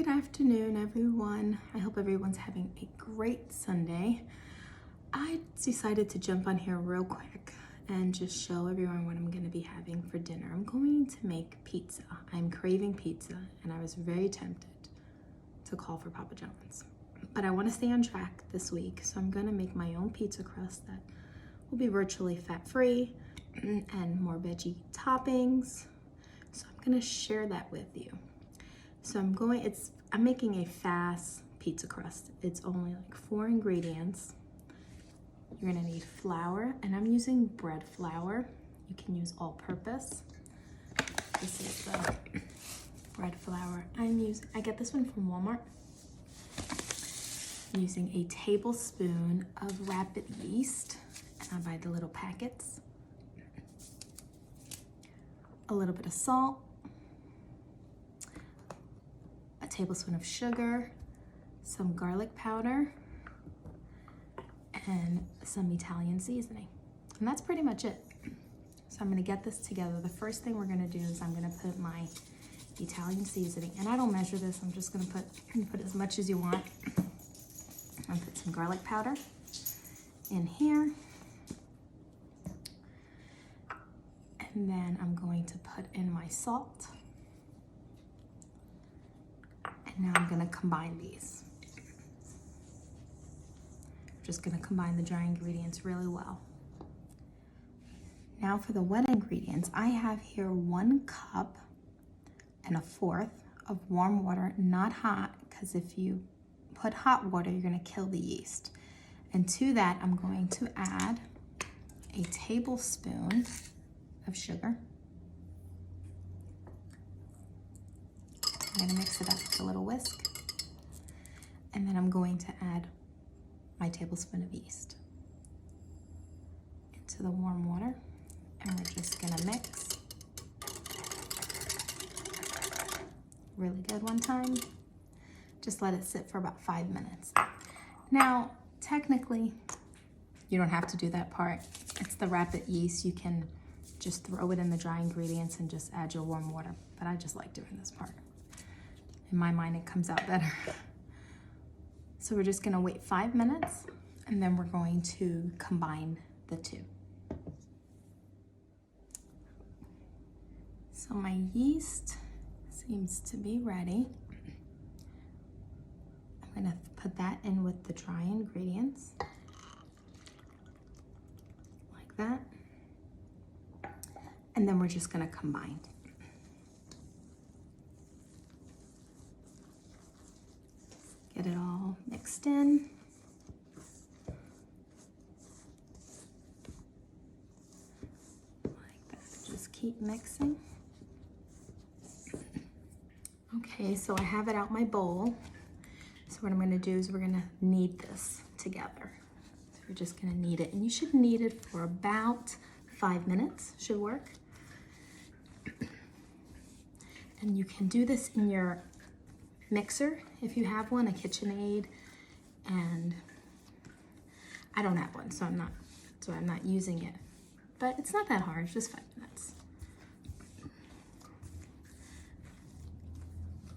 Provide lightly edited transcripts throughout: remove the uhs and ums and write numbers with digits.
Good afternoon, everyone. I hope everyone's having a great Sunday. I decided to jump on here real quick and just show everyone what I'm going to be having for dinner. I'm going to make pizza. I'm craving pizza, and I was very tempted to call for Papa John's. But I want to stay on track this week, so I'm going to make my own pizza crust that will be virtually fat-free and more veggie toppings. So I'm going to share that with you. So I'm making a fast pizza crust. It's only like 4 ingredients. You're gonna need flour, and I'm using bread flour. You can use all-purpose. This is the bread flour I get this one from Walmart. I'm using a tablespoon of rapid yeast, and I buy the little packets. A little bit of salt, a tablespoon of sugar, some garlic powder, and some Italian seasoning. And that's pretty much it. So I'm gonna get this together. The first thing we're gonna do is I'm gonna put my Italian seasoning, and I don't measure this, I'm just gonna put as much as you want. I'm gonna put some garlic powder in here. And then I'm going to put in my salt. And now I'm gonna combine these. Just gonna combine the dry ingredients really well. Now for the wet ingredients, I have here 1 cup and 1/4 of warm water, not hot, because if you put hot water, you're gonna kill the yeast. And to that, I'm going to add a tablespoon of sugar. I'm gonna mix it up with a little whisk. And then I'm going to add my tablespoon of yeast into the warm water, and we're just gonna mix really good one time. Just let it sit for about 5 minutes. Now, technically, you don't have to do that part. It's the rapid yeast. You can just throw it in the dry ingredients and just add your warm water, but I just like doing this part. In my mind, it comes out better. So we're just gonna wait 5 minutes, and then we're going to combine the two. So my yeast seems to be ready. I'm gonna put that in with the dry ingredients, like that. And then we're just gonna combine. Get it all mixed in. Like that, just keep mixing. Okay, so I have it out my bowl. So what I'm gonna do is we're gonna knead this together. So we're just gonna knead it, and you should knead it for about 5 minutes, should work. And you can do this in your mixer if you have one, a KitchenAid, and I don't have one, so I'm not using it. But it's not that hard, it's just 5 minutes.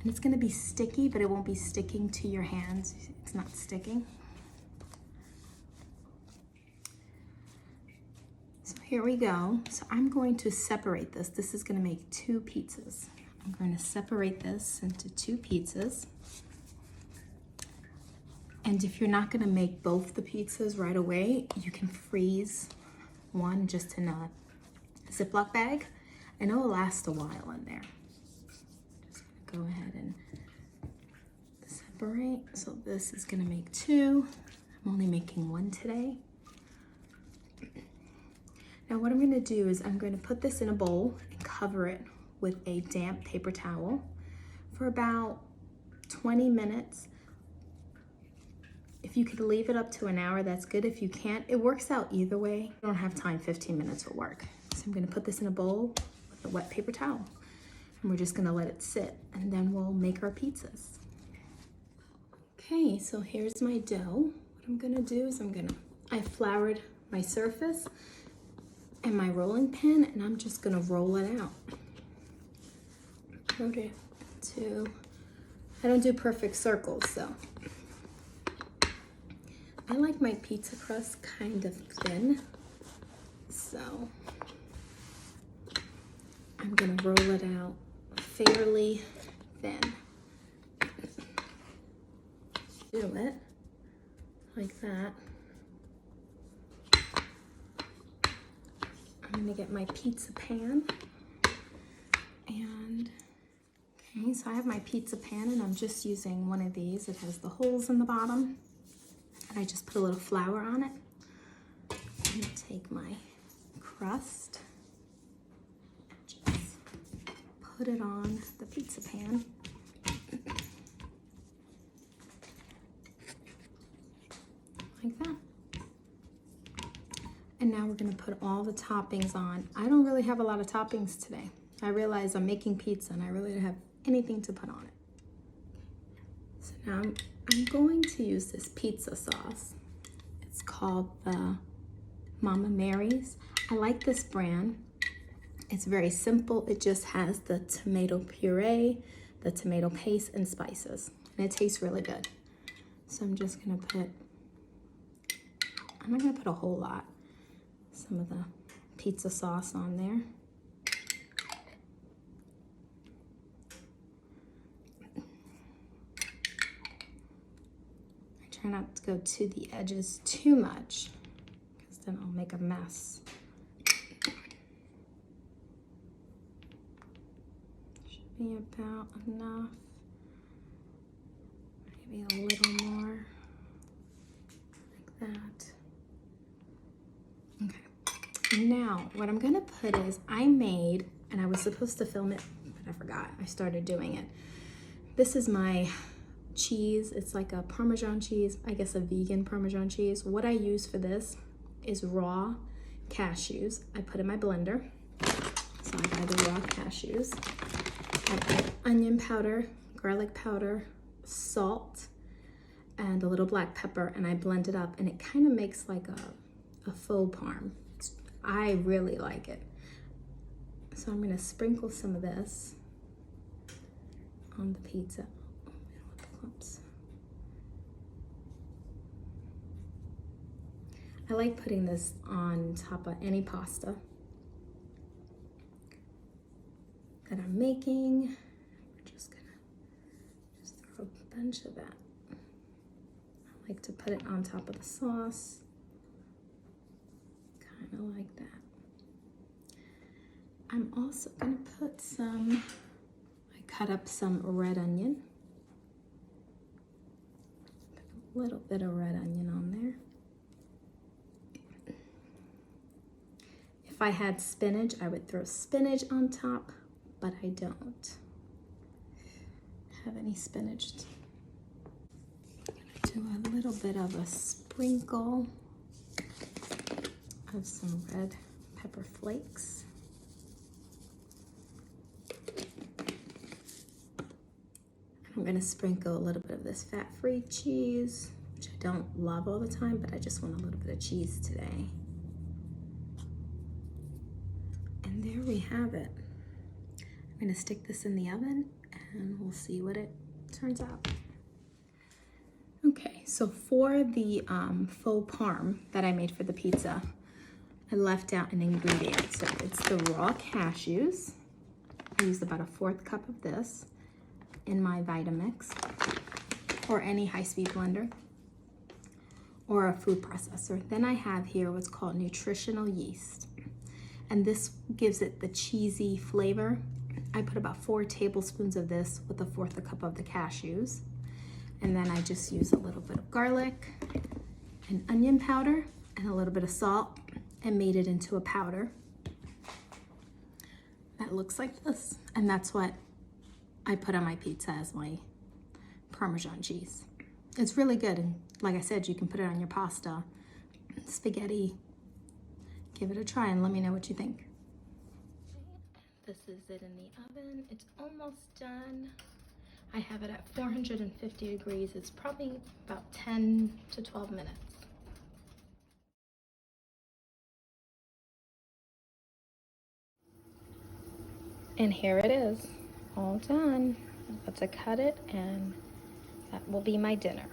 And it's gonna be sticky, but it won't be sticking to your hands. It's not sticking. So here we go. So I'm going to separate this. This is gonna make 2 pizzas. I'm going to separate this into 2 pizzas. And if you're not gonna make both the pizzas right away, you can freeze one just in a Ziploc bag, and it'll last a while in there. Just gonna go ahead and separate. So this is gonna make 2. I'm only making 1 today. Now what I'm gonna do is I'm gonna put this in a bowl and cover it with a damp paper towel for about 20 minutes. If you could leave it up to an hour, that's good. If you can't, it works out either way. If you don't have time, 15 minutes will work. So I'm gonna put this in a bowl with a wet paper towel, and we're just gonna let it sit, and then we'll make our pizzas. Okay, so here's my dough. What I'm gonna do is I floured my surface and my rolling pin, and I'm just gonna roll it out. Put it to I don't do perfect circles, so. I like my pizza crust kind of thin, so I'm gonna roll it out fairly thin. Do it like that. I'm gonna get my pizza pan, and okay, so I have my pizza pan and I'm just using one of these. It has the holes in the bottom, and I just put a little flour on it. I'm gonna take my crust, just put it on the pizza pan. Like that. And now we're gonna put all the toppings on. I don't really have a lot of toppings today. I realize I'm making pizza and I really don't have anything to put on it. So now I'm going to use this pizza sauce. It's called the Mama Mary's. I like this brand. It's very simple. It just has the tomato puree, the tomato paste, and spices. And it tastes really good. So I'm just gonna I'm not gonna put a whole lot. Some of the pizza sauce on there. I try not to go to the edges too much, because then I'll make a mess. Should be about enough. Maybe a little more, like that. Okay, now what I'm gonna put is, I made, and I was supposed to film it, but I forgot, I started doing it. This is my cheese. It's like a Parmesan cheese, I guess a vegan Parmesan cheese. What I use for this is raw cashews. I put in my blender, so I buy the raw cashews. I add onion powder, garlic powder, salt, and a little black pepper, and I blend it up, and it kind of makes like a faux parm. I really like it. So I'm gonna sprinkle some of this on the pizza. Oops. I like putting this on top of any pasta that I'm making. We're just gonna throw a bunch of that. I like to put it on top of the sauce. Kind of like that. I'm also gonna put some, I cut up some red onion. Put a little bit of red onion on there. If I had spinach, I would throw spinach on top, but I don't have any spinach. I'm gonna do a little bit of a sprinkle of some red pepper flakes. I'm gonna sprinkle a little bit of this fat-free cheese, which I don't love all the time, but I just want a little bit of cheese today. And there we have it. I'm gonna stick this in the oven and we'll see what it turns out. Okay, so for the faux parm that I made for the pizza, I left out an ingredient. So it's the raw cashews. I used about a 1/4 cup of this in my Vitamix, or any high-speed blender, or a food processor. Then I have here what's called Nutritional Yeast, and this gives it the cheesy flavor. I put about 4 tablespoons of this with a 1/4 cup of the cashews, and then I just use a little bit of garlic and onion powder and a little bit of salt, and made it into a powder that looks like this. And that's what I put on my pizza as my Parmesan cheese. It's really good, and like I said, you can put it on your pasta, spaghetti. Give it a try and let me know what you think. This is it in the oven. It's almost done. I have it at 450 degrees. It's probably about 10 to 12 minutes. And here it is, all done. I'm about to cut it, and that will be my dinner.